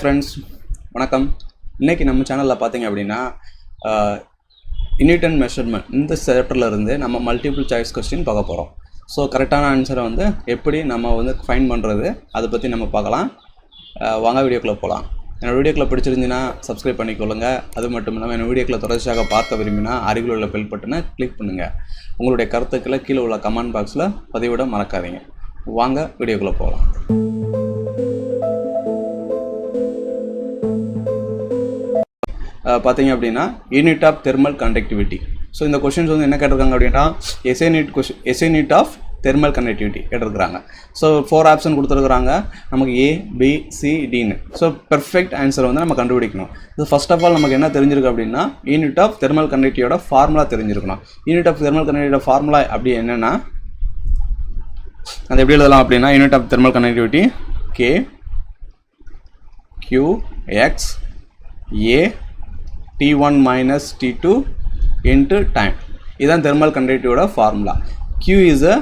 Friends வணக்கம். இன்றைக்கி நம்ம சேனலில் பார்த்தீங்க அப்படின்னா யூனிட் அண்ட் மெஷர்மெண்ட் இந்த சாப்டரில் இருந்து நம்ம மல்டிபிள் சாய்ஸ் கொஸ்டின் பார்க்க போகிறோம். ஸோ கரெக்டான ஆன்சரை வந்து எப்படி நம்ம வந்து ஃபைண்ட் பண்ணுறது அதை பற்றி நம்ம பார்க்கலாம். வாங்க வீடியோக்குள்ளே போகலாம். என்னோடய வீடியோக்குள்ளே பிடிச்சிருந்துன்னா சப்ஸ்கிரைப் பண்ணிக்கொள்ளுங்க. அது மட்டும் இல்லாமல் என்னோடய வீடியோக்குள்ளே தொடர்ச்சியாக பார்க்க விரும்பினா அருகில் உள்ள பெல் பட்டனை கிளிக் பண்ணுங்கள். உங்களுடைய கருத்துக்களை கீழே உள்ள கமெண்ட் பாக்ஸில் பதிவிட மறக்காதீங்க. வாங்க வீடியோக்குள்ளே போகலாம். பார்த்தீங்க அப்படின்னா unit of thermal conductivity. So இந்த கொஷின்ஸ் வந்து என்ன கேட்டிருக்காங்க அப்படின்னா SI unit of thermal conductivity கேட்டிருக்கிறாங்க. ஸோ 4 ஆப்ஷன் கொடுத்துருக்குறாங்க நமக்கு A, B, C, Dன்னு. ஸோ பெர்ஃபெக்ட் ஆன்சர் வந்து நம்ம கண்டுபிடிக்கணும். இது ஃபர்ஸ்ட் ஆஃப் ஆல் நமக்கு என்ன தெரிஞ்சிருக்கு அப்படின்னா யூனிட் ஆஃப் தெர்மல் கண்டக்டிவிட்டியோட ஃபார்முலா தெரிஞ்சிருக்கணும். யூனிட் ஆஃப் தெர்மல் கண்டக்டிவிட்டியோட ஃபார்முலா அப்படி என்னென்னா அது எப்படி எழுதலாம் அப்படின்னா unit of thermal conductivity K Q X A T1 minus T2 into time. இதுதான் தெர்மல் கண்டக்டிவிட்டியோட formula. Q is the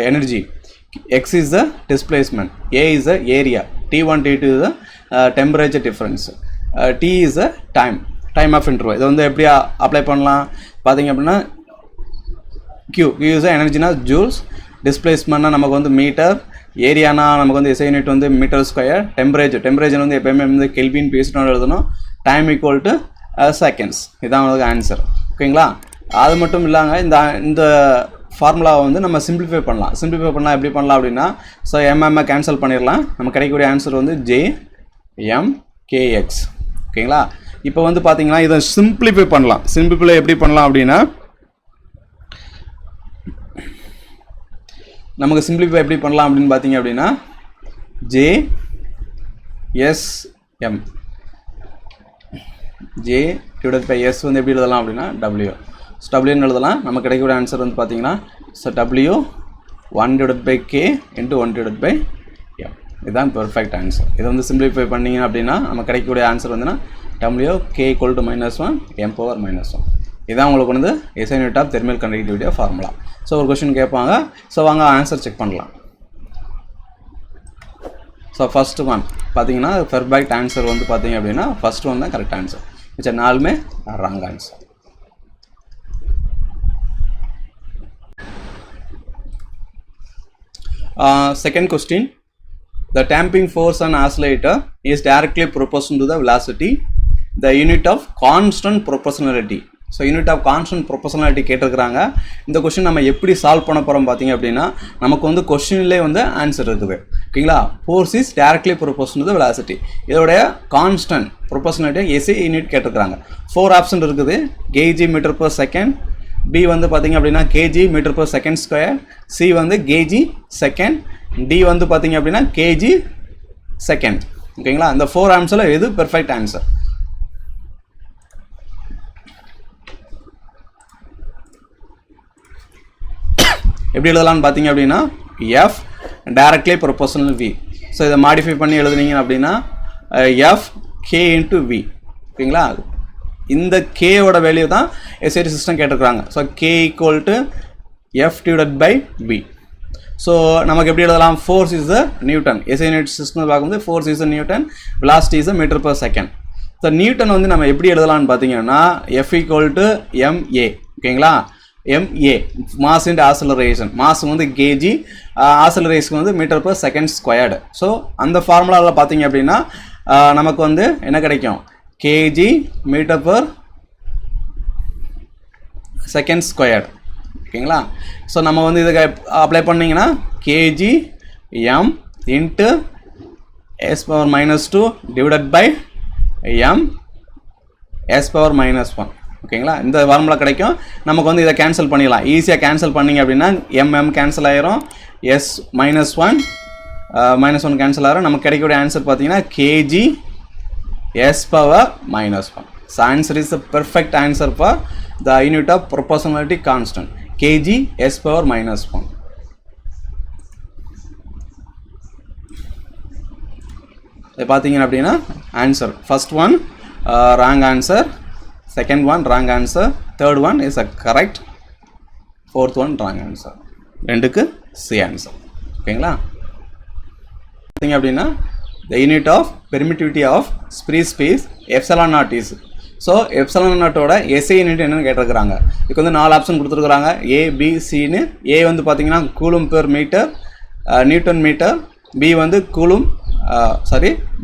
energy, X is the displacement, A is the area, T1 T2 is the temperature difference, T is the time of interval. இது வந்து எப்படி apply பண்ணலாம் பார்த்தீங்க அப்படின்னா Q is the energyனா joules, டிஸ்பிளேஸ்மெண்ட்னா நமக்கு வந்து metre, ஏரியானா நமக்கு வந்து எஸ்ஐ யூனிட் வந்து மீட்டர் ஸ்கொயர், டெம்பரேச்சர் வந்து எப்போயுமே வந்து கெல்வின் பேசினோட எழுதணும், டைம் ஈக்குவல் டு செகண்ட்ஸ். இதுதான் உங்களுக்கு ஆன்சர். ஓகேங்களா? அது மட்டும் இல்லாங்க இந்த ஃபார்முலாவை வந்து நம்ம சிம்பிளிஃபை பண்ணலாம். எப்படி பண்ணலாம் அப்படின்னா ஸோ எம்எம்ஐ கேன்சல் பண்ணிடலாம். நம்ம கிடைக்கக்கூடிய ஆன்சர் வந்து JMKX. ஓகேங்களா? இப்போ வந்து பார்த்தீங்கன்னா இதை சிம்பிளிஃபை எப்படி பண்ணலாம் அப்படின்னா நமக்கு சிம்பிளிஃபை எப்படி பண்ணலாம் அப்படின்னு பார்த்தீங்க அப்படின்னா J டிவைடட் பை S வந்து எப்படி எழுதலாம் அப்படின்னா W. ஸோ Wன்னு எழுதலாம். நம்ம கிடைக்கக்கூடிய ஆன்சர் வந்து பார்த்தீங்கன்னா so W 1 divided by K into 1 divided by M. இதுதான் பெர்ஃபெக்ட் ஆன்சர். இதை வந்து சிம்பிளிஃபை பண்ணிங்க அப்படின்னா நம்ம கிடைக்கக்கூடிய ஆன்சர் வந்துன்னா W K equal to -1 M power -1. இதான் உங்களுக்கு வந்து எஸ்ஐ யூனிட் ஆஃப் தெர்மல் கண்டக்டிவிட்டியோட ஃபார்முலா. ஸோ ஒரு கொஸ்டின் கேட்பாங்க. ஸோ வாங்க ஆன்சர் செக் பண்ணலாம். ஸோ ஃபர்ஸ்ட் ஒன் பார்த்தீங்கன்னா பெர்ஃபெக்ட் ஆன்சர் வந்து பார்த்தீங்க அப்படின்னா ஃபர்ஸ்ட் ஒன் தான் கரெக்ட் ஆன்சர். மிச்ச நாலுமே wrong answer. Second question, the damping force on oscillator is directly proportional to the velocity, the unit of constant proportionality. So unit of constant proportionality கேட்டிருக்கிறாங்க. இந்த question நம்ம எப்படி சால்வ் பண்ண போகிறோம் பார்த்தீங்க அப்படின்னா நமக்கு வந்து கொஸ்டின்லேயே வந்து ஆன்சர் இருக்குது. ஓகேங்களா? Force is directly proportional to velocity. இதோடைய கான்ஸ்டன்ட் ப்ரொபோஷனாலிட்டி எஸ்ஐ யூனிட் கேட்டிருக்கிறாங்க. 4 ஆப்ஷன் இருக்குது. kg metre per second, B வந்து பார்த்தீங்க அப்படின்னா kg metre per second square, C வந்து kg செகண்ட், D வந்து பார்த்தீங்க அப்படின்னா kg செகண்ட். ஓகேங்களா? இந்த 4 ஆன்சரில் எது பெர்ஃபெக்ட் ஆன்சர்? எப்படி எழுதலாம்னு பார்த்தீங்க அப்படின்னா F directly proportional V. So இதை மாடிஃபை பண்ணி எழுதுனீங்க அப்படின்னா F K இன்ட்டு V. ஓகேங்களா? இந்த கேவோட வேல்யூ தான் எஸ்ஐடி சிஸ்டம் கேட்டிருக்கிறாங்க. So K equal to F divided by V. So நமக்கு எப்படி எழுதலாம்? Force is the newton. SI unit system பார்க்கும்போது force is the newton, velocity is the metre per second. So newton வந்து நம்ம எப்படி எழுதலாம்னு பார்த்தீங்கன்னா F ஈக்குவல் டு MA. ஓகேங்களா? MA mass int acceleration. Mass வந்து kg, ஆசலரேஷன் வந்து metre per second squared. So அந்த ஃபார்முலாவில் பார்த்தீங்க அப்படின்னா நமக்கு வந்து என்ன கிடைக்கும்? kg metre per second squared. ஓகேங்களா? ஸோ நம்ம வந்து இதுக்கு அப்ளை பண்ணிங்கன்னா kg m into s power -2 divided by m s power -1. ஓகேங்களா? இந்த ஃபார்முலா கிடைக்கும். நமக்கு வந்து இதை கேன்சல் பண்ணிடலாம். ஈஸியாக கேன்சல் பண்ணிங்க அப்படின்னா mm கேன்சல் ஆயிரும், s -1 கேன்சல் ஆயிரும். நமக்கு கிடைக்கக்கூடிய ஆன்சர் பார்த்தீங்கன்னா kg s power -1. So answer is the perfect answer for the unit of proportionality constant kg s power -1. இது பார்த்தீங்க அப்படின்னா answer first one wrong answer, second one wrong answer, third one is a correct, fourth one wrong answer. ரெண்டுக்கு C answer. ஓகேங்களா? பார்த்தீங்க அப்படின்னா the unit of permittivity of free space epsilon naught is. So epsilon நாட்டோட SI unit என்னென்னு கேட்டிருக்கிறாங்க. இதுக்கு வந்து 4 option கொடுத்துருக்குறாங்க. ஏ பி சின்னு. ஏ வந்து பார்த்தீங்கன்னா coulomb per metre newton metre. B வந்து coulomb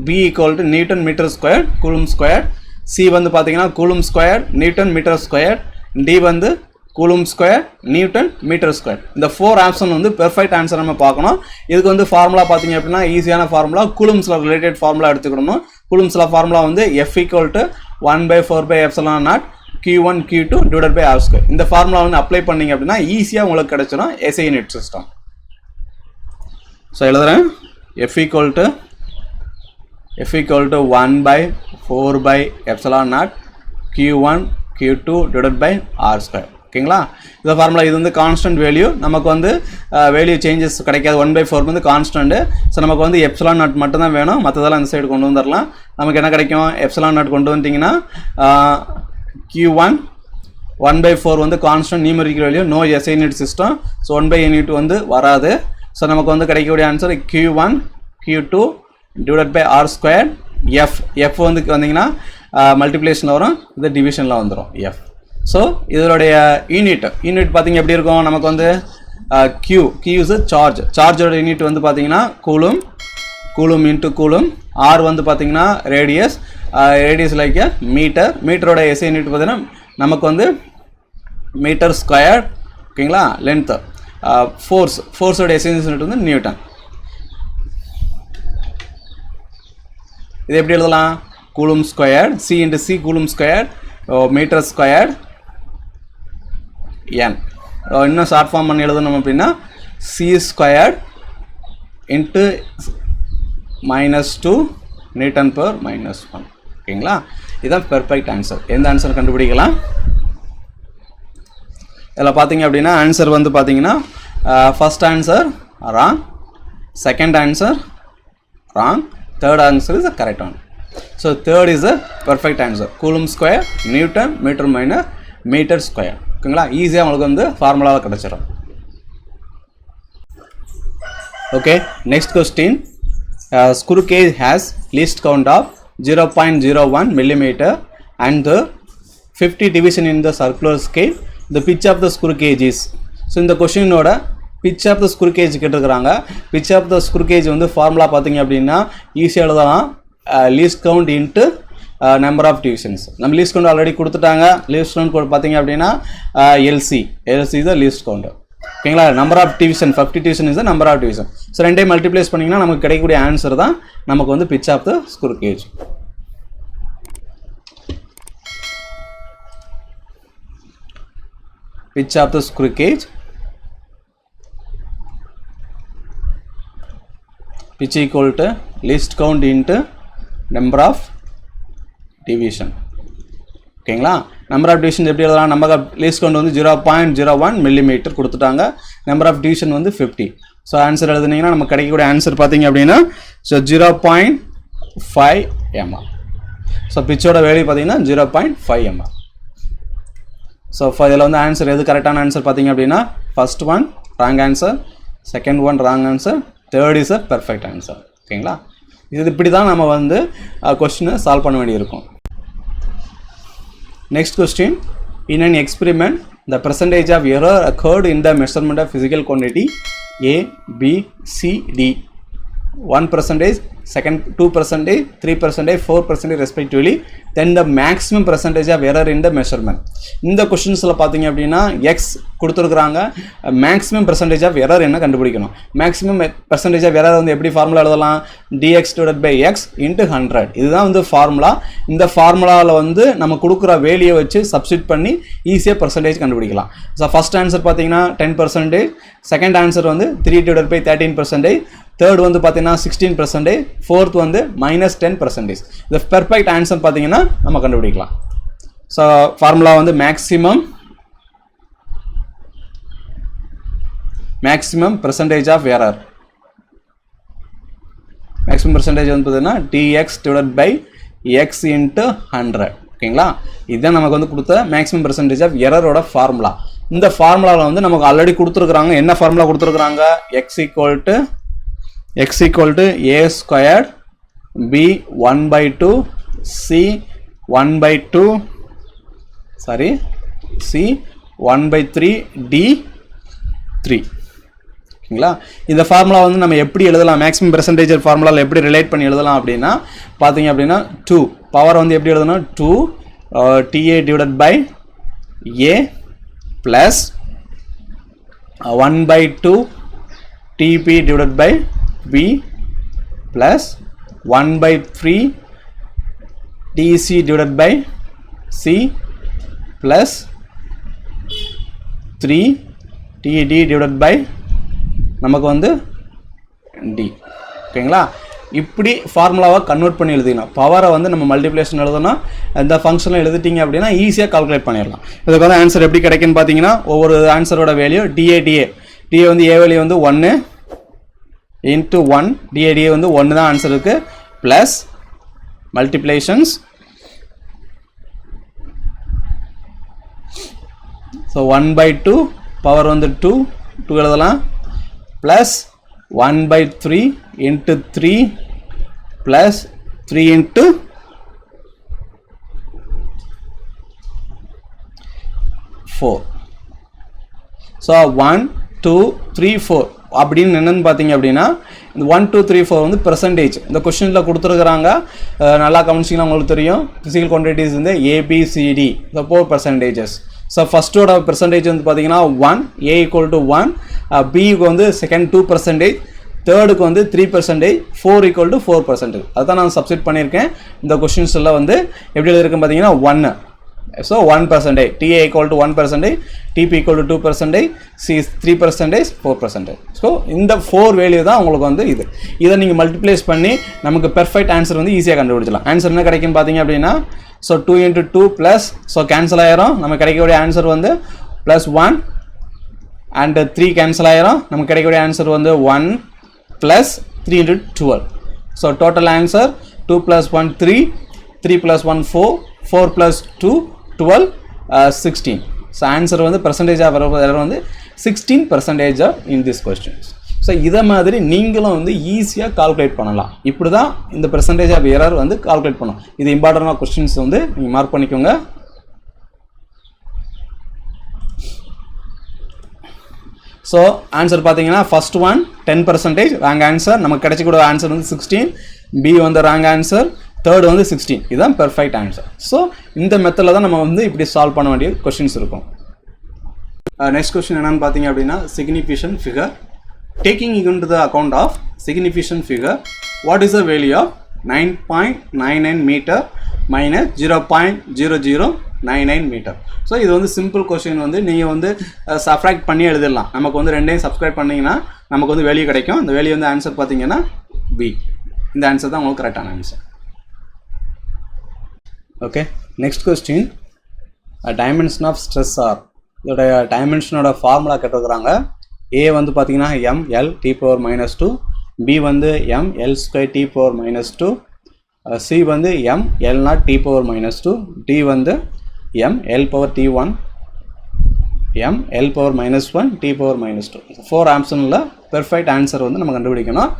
B equal to newton metre square coulomb square. C வந்து பார்த்தீங்கன்னா coulomb square newton metre square. D வந்து coulomb square newton metre square. இந்த 4 option வந்து perfect answer நம்ம பார்க்கணும். இதுக்கு வந்து ஃபார்முலா பார்த்தீங்க அப்படின்னா ஈஸியான ஃபார்முலா கூலும்ஸில் ரிலேட்டட் ஃபார்முலா எடுத்துக்கணும். கூலும்ஸில் ஃபார்முலா வந்து F equal to 1/4 epsilon naught Q1 Q2 divided by R square. இந்த ஃபார்முலா வந்து அப்ளை பண்ணீங்க அப்படின்னா ஈஸியாக உங்களுக்கு கிடைச்சிடும் எஸ்ஐ யூனிட் சிஸ்டம். ஸோ எழுதுறேன் F equal to 1/4 epsilon naught Q1 Q2 divided by R square. ஓகேங்களா? இந்த ஃபார்முலா இது வந்து கான்ஸ்டன்ட் வேல்யூ. நமக்கு வந்து வேல்யூ சேஞ்சஸ் கிடைக்காது. 1/4 வந்து கான்ஸ்டன்ட். ஸோ நமக்கு வந்து எப்சிலான் நாட் மட்டும் தான் வேணும். மற்றதெல்லாம் இந்த சைடு கொண்டு வந்துடலாம். நமக்கு என்ன கிடைக்கும்? எப்சிலான் நாட் கொண்டு வந்துட்டிங்கன்னா Q1 1/4 வந்து constant numerical value. No SI unit system. So 1/8 வந்து வராது. ஸோ நமக்கு வந்து கிடைக்கக்கூடிய answer Q1 Q2 divided by R square. F வந்து வந்தீங்கன்னா மல்டிப்ளேஷனில் வரும். இது டிவிஷனில் வந்துடும் F. ஸோ இதனுடைய யூனிட் பார்த்தீங்க எப்படி இருக்கும்? நமக்கு வந்து Q இஸ் சார்ஜோட யூனிட் வந்து பார்த்தீங்கன்னா கூலும் இன்ட்டு கூலும். R வந்து பார்த்தீங்கன்னா ரேடியஸ் லைக் மீட்டரோட எஸ்ஐ யூனிட் பார்த்தீங்கன்னா நமக்கு வந்து மீட்டர் ஸ்கொயர். ஓகேங்களா? லென்த்து ஃபோர்ஸோட எஸ்ஐ யூனிட் வந்து நியூட்டன். இது எப்படி எழுதலாம்? Coulomb square C into C coulomb square metre square n. இன்னும் ஷார்ட் ஃபார்ம் பண்ணி எழுதணும் அப்படின்னா C square into -2 newton per -1. ஓகேங்களா? இதுதான் பெர்ஃபெக்ட் ஆன்சர். எந்த ஆன்சர் கண்டுபிடிக்கலாம்? இதில் பார்த்தீங்க அப்படின்னா ஆன்சர் வந்து பார்த்தீங்கன்னா first answer wrong, second answer wrong, third answer is the correct one. So third is the perfect answer. Coulomb square newton metre square. ஓகேங்களா? ஈஸியாக உங்களுக்கு வந்து ஃபார்முலாவில் கிடச்சிடும். Okay, next question. Screw cage has least count of 0.01 millimeter and the 50 division in the circular scale. The pitch of the screw cage is. So இந்த கொஸ்டினோட pitch of the screw cage கேட்டிருக்கிறாங்க. pitch of the screw cage வந்து formula பார்த்தீங்க அப்படின்னா ஈஸியாக எழுதலாம். least count into number of divisions. நம்ம least count already கொடுத்துட்டாங்க. least count பார்த்தீங்க அப்படின்னா LC is the least count. ஓகேங்களா? Number of division 50 division is the number of division. So ரெண்டையும் மல்டிப்ளேஸ் பண்ணிங்கன்னா நமக்கு கிடைக்கக்கூடிய ஆன்சர் தான் நமக்கு வந்து pitch of the screw cage. pitch of the screw cage pitch equal to least count into number of division. ஓகேங்களா? Number of division எப்படி எழுதலாம்? நம்பர் ஆஃப் லீஸ்ட் கவுண்ட் வந்து 0.01 மில்லிமீட்டர் கொடுத்துட்டாங்க. நம்பர் ஆஃப் டிவிஷன் வந்து 50. So answer எழுதுனீங்கன்னா நமக்கு கிடைக்கக்கூடிய answer பார்த்தீங்க அப்படின்னா ஸோ 0.5 mm. ஸோ பிச்சோட வேல்யூ பார்த்தீங்கன்னா 0.5 mm. ஸோ இதில் வந்து ஆன்சர் எது கரெக்டான ஆன்சர் பார்த்தீங்க அப்படின்னா first one wrong answer, second one wrong answer, third is a perfect answer. ஓகேங்களா? இது இப்படி தான் நம்ம வந்து கொஸ்டினை சால்வ் பண்ண வேண்டியிருக்கும். Next question. In an experiment, the percentage of error occurred in the measurement of physical quantity A, B, C, D. 1%, second 2%, 3%, 4% respectively. Then the maximum percentage of error in the measurement. இந்த கொஸ்டின்ஸில் பார்த்தீங்க அப்படின்னா X கொடுத்துருக்குறாங்க. Maximum percentage of error என்ன கண்டுபிடிக்கணும். Maximum percentage of error வந்து எப்படி formula எழுதலாம்? dx divided by x into 100. இதுதான் வந்து ஃபார்முலா. இந்த ஃபார்முலாவில் வந்து நம்ம கொடுக்குற வேல்யூயை வச்சு சப்ஸ்டிட் பண்ணி ஈஸியாக பெர்சன்டேஜ் கண்டுபிடிக்கலாம். ஸோ ஃபர்ஸ்ட் ஆன்சர் பார்த்தீங்கன்னா 10%, செகண்ட் ஆன்சர் வந்து 3 divided by 13%, தேர்ட் வந்து பார்த்தீங்கன்னா 16%, ஃபோர்த் வந்து -10%. இந்த பெர்ஃபெக்ட் ஆன்சர் பார்த்தீங்கன்னா நம்ம கண்டுபிடிக்கலாம். ஸோ ஃபார்முலா வந்து maximum percentage of error. Maximum percentage வந்து பார்த்தீங்கன்னா dx divided by x into 100. ஓகேங்களா? இதுதான் நமக்கு வந்து கொடுத்த மேக்ஸிமம் பெர்சன்டேஜ் ஆஃப் எரரோட ஃபார்முலா. இந்த ஃபார்முலாவில் வந்து நமக்கு ஆல்ரெடி கொடுத்துருக்குறாங்க. என்ன ஃபார்முலா கொடுத்துருக்குறாங்க? x equal to a squared B 1/2, C 1/2, sorry, C 1/3, D 3. ஓகேங்களா? இந்த ஃபார்முலா வந்து நம்ம எப்படி எழுதலாம், மேக்ஸிமம் பெர்சன்டேஜ் ஃபார்முலாவில் எப்படி ரிலேட் பண்ணி எழுதலாம் அப்படின்னா பார்த்தீங்க அப்படின்னா 2 பவர் வந்து எப்படி எழுதணும், 2 TA divided by A plus 1/2 TP divided by B plus 1/3 TC divided by C plus 3 TD divided by நமக்கு வந்து D. ஓகேங்களா? இப்படி ஃபார்முலாவை கன்வெர்ட் பண்ணி எழுதிக்கணும். பவரை வந்து நம்ம மல்டிப்ளிகேஷன் எழுதணும், இந்த ஃபங்க்ஷனில் எழுதிட்டிங்க அப்படின்னா ஈஸியாக கால்குலேட் பண்ணிடலாம். இதுக்கு வந்து ஆன்சர் எப்படி கிடைக்குன்னு பார்த்தீங்கன்னா ஒவ்வொரு ஆன்சரோட வேல்யூ DA வந்து ஏ வேல்யூ வந்து 1 இன்ட்டு 1, DA வந்து 1 தான் ஆன்சர் இருக்குது, ப்ளஸ் மல்டிப்ளிகேஷன்ஸ். ஸோ 1/2 பவர் வந்து 2 எழுதலாம், plus 1/3 into 3 plus 3 into 4. So 1 2 3 4 அப்படின்னு என்னன்னு பார்த்தீங்க அப்படின்னா இந்த 1 2 3 4 வந்து பெர்சன்டேஜ் இந்த கொஸ்டினில் கொடுத்துருக்குறாங்க. நல்லா கவனிச்சிங்கன்னா உங்களுக்கு தெரியும். ஃபிசிக்கல் குவான்டிட்டிஸ் வந்து ABCD இந்த 4 பெர்சன்டேஜஸ். ஸோ ஃபஸ்ட்டோட பெர்சன்டேஜ் வந்து பார்த்தீங்கன்னா 1, A = 1, பிக்கு வந்து செகண்ட் 2%, தேர்டுக்கு வந்து 3%, 4 = 4%. அதுதான் நான் சப்ஸ்டிட் பண்ணியிருக்கேன். இந்த கொஸ்டின்ஸில் வந்து எப்படி எழுதியிருக்கேன் பார்த்தீங்கன்னா 1. So 1%, TA = 1%, TP = 2%, C 3%, 4%. So இந்த 4 வேல்யூ தான் உங்களுக்கு வந்து இதை நீங்கள் மல்டிப்ளைஸ் பண்ணி நமக்கு பெர்ஃபெக்ட் ஆன்சர் வந்து ஈஸியாக கண்டுபிடிச்சலாம். ஆன்சர் என்ன கிடைக்குன்னு பார்த்தீங்க அப்படின்னா ஸோ 2 × 2 ப்ளஸ், ஸோ கேன்சல் ஆயிரும், நமக்கு கிடைக்கக்கூடிய ஆன்சர் வந்து +1 அண்ட் 3 கேன்சல் ஆயிரும், நமக்கு கிடைக்கக்கூடிய ஆன்சர் வந்து 1 plus 3 × 12. So total answer 2 + 1 3, 3 + 1 4, 4 + 2 12, 16. So answer வந்து பெர்சன்டேஜாக வர வந்து 16% இன் திஸ் கொஸ்டின்ஸ். ஸோ இதை மாதிரி நீங்களும் வந்து ஈஸியாக கால்குலேட் பண்ணலாம். இப்படி தான் இந்த பெர்சன்டேஜ் ஆஃப் எரர் வந்து கால்குலேட் பண்ணணும். இது இம்பார்ட்டண்டான கொஸ்டின்ஸ் வந்து நீங்கள் மார்க் பண்ணிக்கோங்க. ஸோ ஆன்சர் பார்த்தீங்கன்னா ஃபர்ஸ்ட் ஒன் 10% ராங் ஆன்சர், நமக்கு கிடைச்சக்கூடிய ஆன்சர் வந்து 16, B வந்து ராங் ஆன்சர், தேர்டு வந்து 16. இதுதான் பெர்ஃபெக்ட் ஆன்சர். ஸோ இந்த மெத்தடில் தான் நம்ம வந்து இப்படி சால்வ் பண்ண வேண்டிய கொஸ்டின்ஸ் இருக்கும். நெக்ஸ்ட் கொஸ்டின் என்னன்னு பார்த்தீங்க அப்படின்னா significant figure. Taking into the account of significant figure, what is the value of 9.99 meter minus 0.0099 meter? So இது வந்து சிம்பிள் கொஸ்டின் வந்து நீங்கள் வந்து சப்ராக்ட் பண்ணி எழுதிடலாம். நமக்கு வந்து ரெண்டையும் சப்ஸ்கிரைப் பண்ணிங்கன்னா நமக்கு வந்து வேல்யூ கிடைக்கும். இந்த வேல்யூ வந்து ஆன்சர் பார்த்தீங்கன்னா B. இந்த ஆன்சர் தான் உங்களுக்கு கரெக்டான answer. Okay, next question dimension of stress are. இதோடைய டைமென்ஷனோட ஃபார்முலா கேட்டிருக்கிறாங்க. A வந்து பார்த்தீங்கன்னா ml T⁻², B வந்து ml² T⁻², C வந்து ml0 T⁻², D வந்து ml⁻T1, ml⁻1 T⁻². 4 ஆப்ஷனில் பெர்ஃபெக்ட் ஆன்சர் வந்து நம்ம கண்டுபிடிக்கணும்.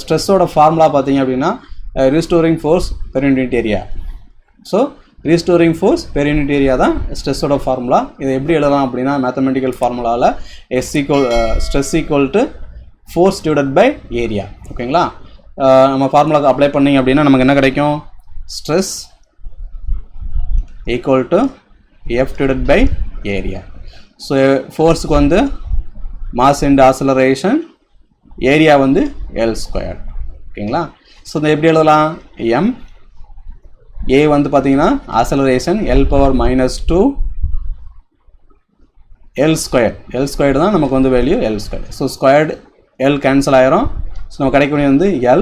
ஸ்ட்ரெஸ்ஸோட ஃபார்முலா பார்த்தீங்க அப்படின்னா restoring force per unit area. So restoring force per unit area தான் ஸ்ட்ரெஸ்ஸோட ஃபார்முலா. இதை எப்படி எழுதலாம் அப்படின்னா மேத்தமெட்டிக்கல் ஃபார்முலாவில் stress = force divided by area. ஓகேங்களா? நம்ம ஃபார்முலாவுக்கு அப்ளை பண்ணிங்க அப்படின்னா நமக்கு என்ன கிடைக்கும், stress = F divided by area. So ஃபோர்ஸுக்கு வந்து மாஸ் இன்டு ஆக்ஸலரேஷன், ஏரியா வந்து L². ஓகேங்களா? ஸோ இதை எப்படி எழுதலாம், A வந்து பார்த்தீங்கன்னா ஆக்ஸலரேஷன் L⁻², L² தான் நமக்கு வந்து value L². So squared L cancel ஆயிரும். ஸோ நம்ம கிடைக்கக்கூடிய வந்து L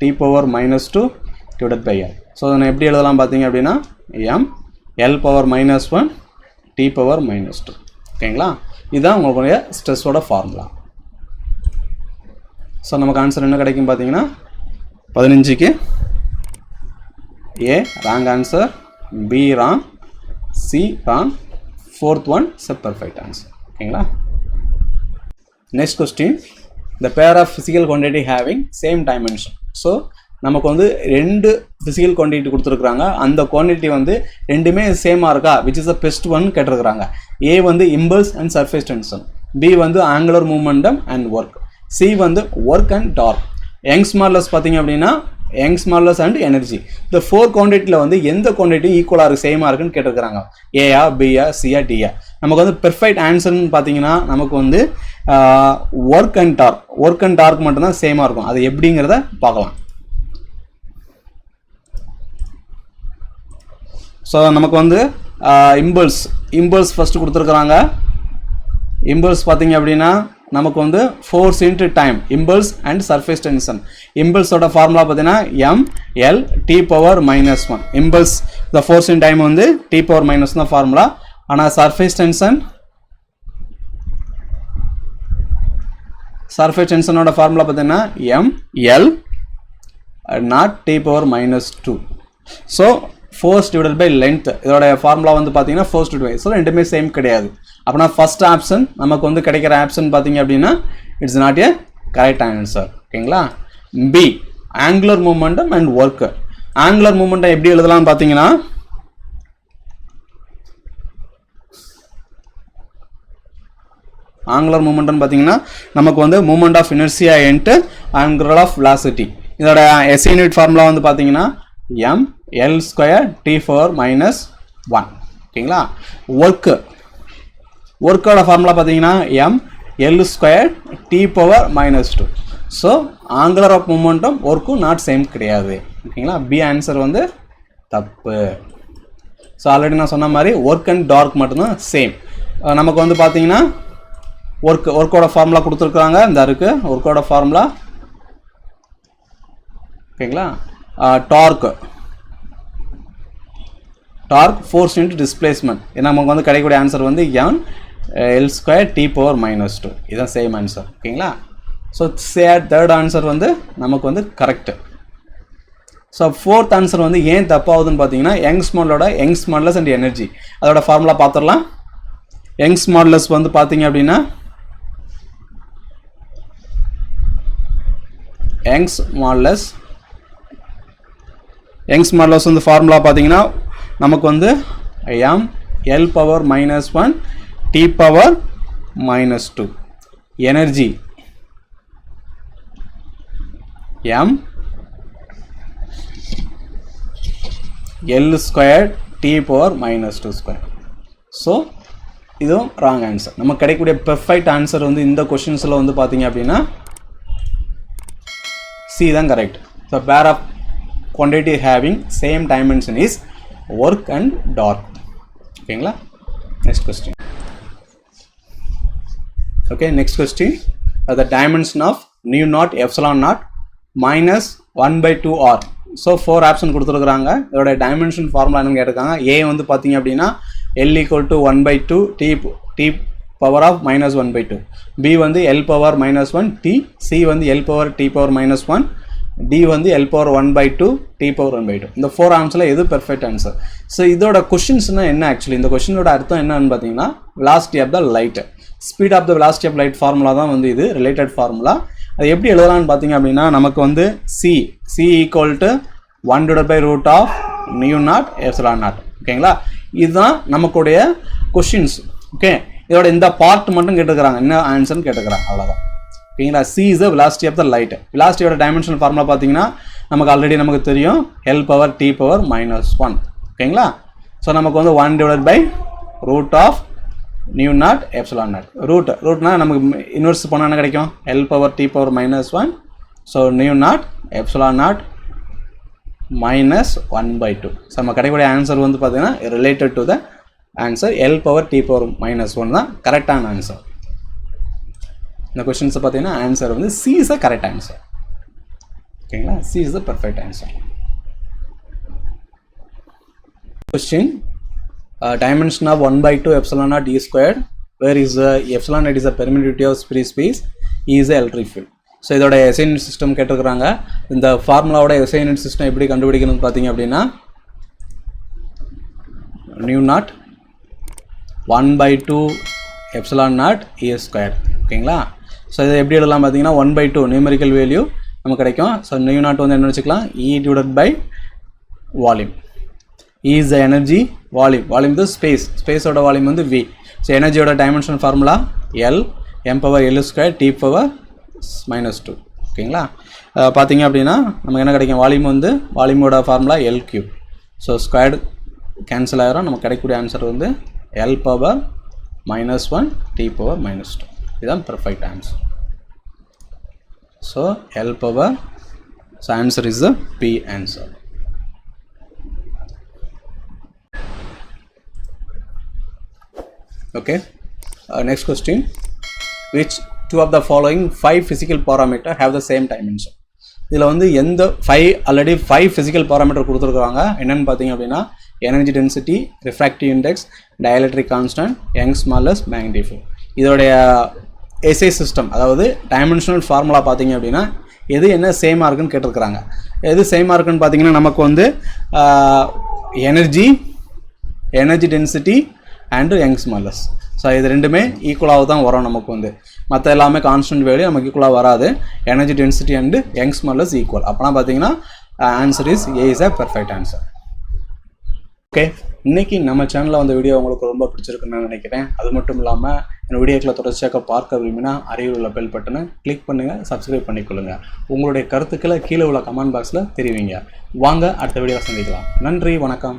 T⁻² divided by L. So நான் எப்படி எழுதலாம் பார்த்தீங்க அப்படின்னா ml⁻1 T⁻². ஓகேங்களா? இதுதான் உங்களுடைய ஸ்ட்ரெஸ்ஸோட ஃபார்முலா. ஸோ நமக்கு ஆன்சர் என்ன கிடைக்கும் பார்த்தீங்கன்னா 15க்கு A wrong answer, B wrong, C wrong, fourth one is a perfect answer. Okay. Next question, the pair of physical quantity having same dimension. So நமக்கு வந்து ரெண்டு ஃபிசிக்கல் குவான்டிட்டி கொடுத்துருக்குறாங்க. அந்த குவான்டிட்டி வந்து ரெண்டுமே சேமாக இருக்கா, which is the best one கேட்டிருக்கிறாங்க. ஏ வந்து impulse and surface tension, B வந்து angular momentum and work, C வந்து work and torque. Young's modulus பார்த்தீங்க அப்படின்னா யங்ஸ் மாடுலஸ் அண்ட் எனர்ஜி. இந்த 4 குவான்டிட்டியில் வந்து எந்த குவான்டிட்டி ஈக்குவலாக இருக்குது, சேமாக இருக்குன்னு கேட்டிருக்கிறாங்க. ஏயா, பியா, சியா, டியா. நமக்கு வந்து பெர்ஃபெக்ட் ஆன்சர்னு பார்த்தீங்கன்னா நமக்கு வந்து ஒர்க் அண்ட் டார்க் மட்டும்தான் சேமாக இருக்கும். அது எப்படிங்கிறத பார்க்கலாம். ஸோ நமக்கு வந்து இம்பல்ஸ் ஃபஸ்ட்டு கொடுத்துருக்குறாங்க. இம்பல்ஸ் பார்த்தீங்க அப்படின்னா நமக்கு வந்து force into time, impulse and surface tension. இம்பல்ஸோட ஃபார்முலா பார்த்தீங்கன்னா ml t⁻⁻1. Impulse the force in time வந்து t⁻⁻1 தான் ஃபார்முலா. ஆனால் சர்ஃபேஸ் டென்ஷனோட ஃபார்முலா பார்த்தீங்கன்னா ml not t⁻⁻2. So force divided by length, இதோட ஃபார்முலா வந்து பார்த்தீங்கன்னா ஃபோர்ஸ் டிவைட் பை. ஸோ ரெண்டுமே சேம் கிடையாது. அப்படின்னா ஃபர்ஸ்ட் ஆப்ஷன் நமக்கு வந்து கிடைக்கிற ஆப்ஷன் பார்த்தீங்க அப்படின்னா it's not a correct answer. ஓகேங்களா. B angular momentum and work. Angular momentum எப்படி எழுதலாம்னு பார்த்தீங்கன்னா ஆங்குலர் மூமெண்ட்னு பார்த்தீங்கன்னா நமக்கு வந்து moment of inertia into angular of velocity. இதோட எஸ்ஐ யூனிட் ஃபார்முலா வந்து பார்த்தீங்கன்னா ml² t⁻⁻1. ஓகேங்களா. ஒர்க்கோட ஃபார்முலா பார்த்தீங்கன்னா ml² t⁻⁻2. So angular of மூமெண்ட்டும் ஒர்க்கும் நாட் சேம் கிடையாது. ஓகேங்களா. பி ஆன்சர் வந்து தப்பு. ஸோ ஆல்ரெடி நான் சொன்ன மாதிரி ஒர்க் அண்ட் டார்க் மட்டும்தான் சேம். நமக்கு வந்து பார்த்தீங்கன்னா ஒர்க்கோட ஃபார்முலா கொடுத்துருக்குறாங்க. இந்த இருக்குது ஒர்க்கோட ஃபார்முலா. ஓகேங்களா. Torque force into displacement. நமக்கு வந்து கிடைக்கக்கூடிய ஆன்சர் வந்து ml² t⁻⁻2. இதுதான் சேம் ஆன்சர். ஓகேங்களா. ஸோ தேர்ட் ஆன்சர் வந்து நமக்கு வந்து கரெக்டு. ஸோ ஃபோர்த் ஆன்சர் வந்து ஏன் தப்பாகுதுன்னு பார்த்தீங்கன்னா யங்ஸ் மாடுலஸ் அண்ட் எனர்ஜி. அதோட ஃபார்முலா பார்த்துடலாம். யங்ஸ் மாடுலஸ் வந்து பார்த்தீங்க அப்படின்னா யங்ஸ் மாடுலஸ் வந்து ஃபார்முலா பார்த்தீங்கன்னா நமக்கு வந்து ml⁻⁻1 t⁻⁻2. Energy ml² t⁻⁻2². So இதுவும் ராங் ஆன்சர். நமக்கு கிடைக்கக்கூடிய பெர்ஃபெக்ட் ஆன்சர் வந்து இந்த கொஷின்ஸில் வந்து பார்த்தீங்க அப்படின்னா சி தான் correct. So pair of quantity having same dimension is work and dark. ஓகேங்களா. next question. Okay, next question. The dimension of nu0 epsilon0 minus 1/2r. So 4 option கொடுத்துருக்குறாங்க. இதோட டைமென்ஷன் ஃபார்முலா என்னன்னு கேட்டிருக்காங்க. ஏ வந்து பார்த்தீங்க அப்படின்னா L = 1/2 t⁻⁻1/2, பி வந்து L⁻⁻1 t, C வந்து L⁻t⁻⁻1, டி வந்து L⁻1/2 t⁻1/2. இந்த 4 ஆன்சரில் எது பெர்ஃபெக்ட் ஆன்சர்? ஸோ இதோட கொஷின்ஸ்னால் என்ன? ஆக்சுவலி இந்த கொஷினோட அர்த்தம் என்னன்னு பார்த்தீங்கன்னா velocity of the light, speed of the velocity of light formula தான் வந்து இது ரிலேட்டட் ஃபார்முலா. அது எப்படி எழுதலாம்னு பார்த்தீங்க அப்படின்னா நமக்கு வந்து சி = 1/√of nu0 epsilon0. ஓகேங்களா. இதுதான் நமக்குடைய கொஷின்ஸ். ஓகே. இதோட இந்த பார்ட் மட்டும் கேட்டுக்கிறாங்க, என்ன ஆன்சர்னு கேட்டுக்கிறாங்க, அவ்வளோதான். ஓகேங்களா. C is the velocity of the light. வெலாசிட்டியோட டைமென்ஷனல் ஃபார்முலா பார்த்தீங்கன்னா நமக்கு ஆல்ரெடி நமக்கு தெரியும் L⁻t⁻⁻1. ஓகேங்களா. ஸோ நமக்கு வந்து 1/√of nu0 epsilon0. ரூட்னா நமக்கு இன்வெர்ஸ் போனால் என்ன கிடைக்கும்? L⁻t⁻⁻1. So nu0 epsilon0 -1/2. So நம்ம கிடைக்கக்கூடிய ஆன்சர் வந்து பார்த்தீங்கன்னா related to the answer L⁻t⁻⁻1 தான் கரெக்டான ஆன்சர். இந்த கொஸ்டின்ஸை பார்த்தீங்கன்னா ஆன்சர் வந்து C is the correct answer. ஓகேங்களா. C is the perfect answer. Question dimension of 1/2 epsilon0 e squared, where is epsilon0 is a permittivity of free space, E is a electric field. So இதோட SI unit system கேட்டுருக்குறாங்க. இந்த ஃபார்முலாவோட SI unit system எப்படி கண்டுபிடிக்கணும்னு பார்த்தீங்க அப்படின்னா nu0 1/2 epsilon0 e squared. ஓகேங்களா. So இதை எப்படி எழுதலாம் பார்த்தீங்கன்னா 1/2 நியூமெரிக்கல் வேல்யூ நமக்கு கிடைக்கும். ஸோ நியூ நாட் வந்து என்ன வச்சுக்கலாம், E divided by volume. E is the energy, volume is space, spaceோட வால்யூம் வந்து V. ஸோ எனர்ஜியோட dimensional formula L m power L square T power -2. ஓகேங்களா? பார்த்தீங்க அப்படின்னா நமக்கு என்ன கிடைக்கும், வால்யூம் வந்து வால்யூமோட formula L cube. So squared cancel ஆகிரும். நமக்கு கிடைக்கக்கூடிய ஆன்சர் வந்து L பவர் -1 T பவர் -2. இதுதான் perfect answer. So L power, so answer is the P answer. Okay, next question, which two of the following 5 physical parameter have the same dimension? இதில் வந்து எந்த 5 already 5 physical parameter கொடுத்துருக்காங்க. என்னென்னு பார்த்தீங்க அப்படின்னா energy density, refractive index, dielectric constant, Young's modulus, magnetic field. இதோடைய SI system, அதாவது dimensional formula பார்த்தீங்க அப்படின்னா எது என்ன சேமாக இருக்குன்னு கேட்டிருக்கிறாங்க. எது சேமாக இருக்குன்னு பார்த்தீங்கன்னா நமக்கு வந்து energy density and Young's modulus. So இது ரெண்டுமே ஈக்குவலாக தான் வரும் நமக்கு வந்து. மற்ற எல்லாமே கான்ஸ்டன்ட் வேல்யூ நமக்கு ஈக்குவலாக வராது. Energy density and Young's modulus equal. அப்போனா பார்த்தீங்கன்னா answer is a is a perfect answer. Okay, இன்றைக்கி நம்ம சேனலில் வந்து வீடியோ உங்களுக்கு ரொம்ப பிடிச்சிருக்குன்னு நான் நினைக்கிறேன். அது மட்டும் இல்லாமல் இந்த வீடியோக்களை தொடர்ச்சியாக பார்க்க விரும்பினா அருகில் உள்ள பெல் பட்டனை கிளிக் பண்ணுங்கள், சப்ஸ்கிரைப் பண்ணிக்கொள்ளுங்கள். உங்களுடைய கருத்துக்களை கீழே உள்ள கமெண்ட் பாக்ஸில் தெரிவிங்க. வாங்க அடுத்த வீடியோவை சந்திக்கலாம். நன்றி, வணக்கம்.